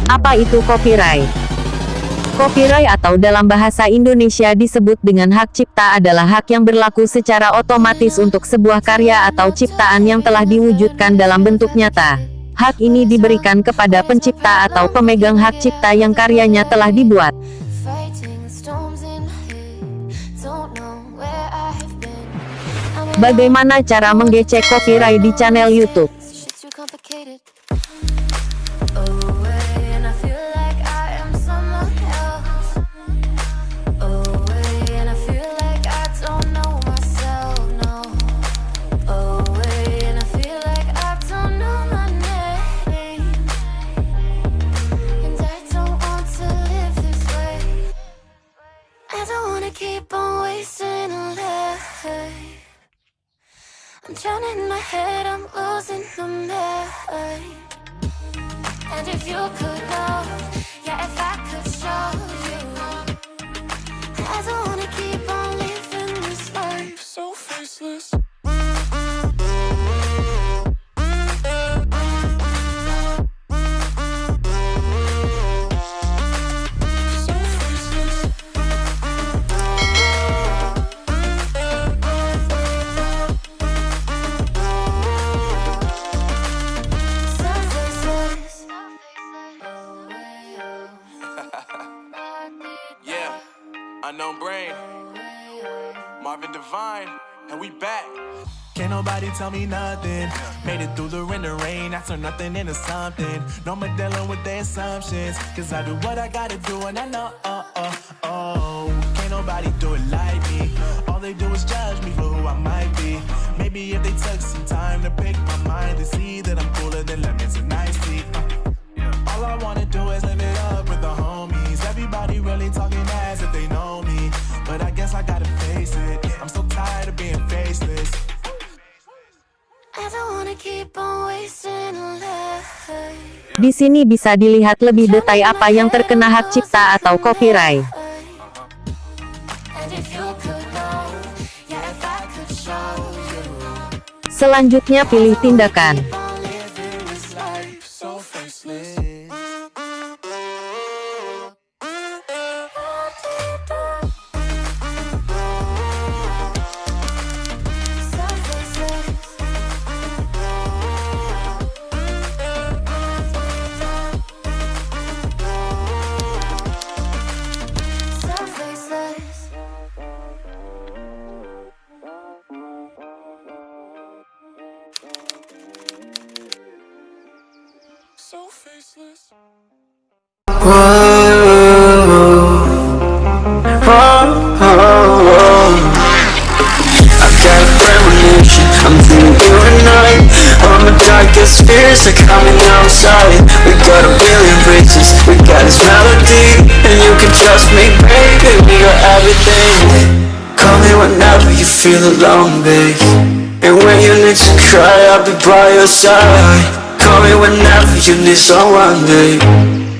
Apa itu copyright? Copyright atau dalam bahasa Indonesia disebut dengan hak cipta adalah hak yang berlaku secara otomatis untuk sebuah karya atau ciptaan yang telah diwujudkan dalam bentuk nyata. Hak ini diberikan kepada pencipta atau pemegang hak cipta yang karyanya telah dibuat. Bagaimana cara mengecek copyright di channel YouTube? I'm drowning in my head, I'm losing the mind. And if you could know, yeah, if I could show you, I don't wanna keep on living this life so faceless. Unknown brain, Marvin Divine, and we back. Can't nobody tell me nothing. Made it through the rain and rain, I turn nothing into something. No more dealing with their assumptions, cause I do what I gotta do and I know, can't nobody do it like me. All they do is judge me for who I might be. Maybe if they took some time to pick my mind, they see that I'm cooler than lemons and iced tea. All I wanna do is live it up with the homies. Everybody really talking as if they know me, but I guess I gotta face it. I'm so tired of being faceless. I don't wanna keep on wasting life. Di sini bisa dilihat lebih detail apa yang terkena hak cipta atau copyright. Selanjutnya pilih tindakan. So faceless. I've got a premonition, I'm feeling you and all my darkest fears are coming outside. We got a billion bridges, we got this melody, and you can trust me, baby, we got everything. Call me whenever you feel alone, babe, and when you need to cry, I'll be by your side. Call me whenever you need someone, babe,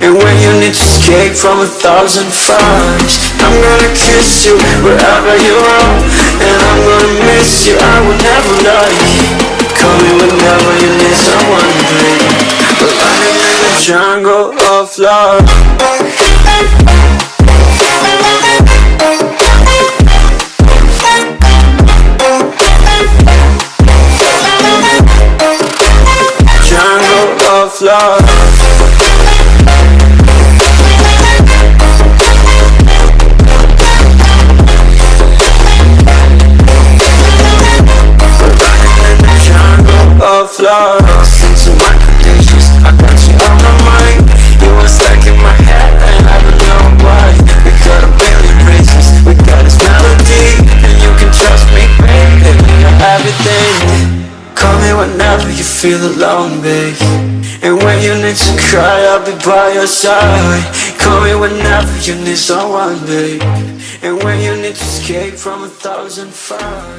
and when you need to escape from 1,000 fires. I'm gonna kiss you wherever you are, and I'm gonna miss you, I will never lie. Call me whenever you need someone, babe, we're running in the jungle of love. Love. Of love, listen to my conditions. I got you on my mind. You were stuck in my head, and I don't know why. We got a billion reasons. We got this melody, and you can trust me, baby. We got everything. Call me whenever you feel alone, babe, and when you need to cry, I'll be by your side. Call me whenever you need someone, babe, and when you need to escape from 1,000 fires.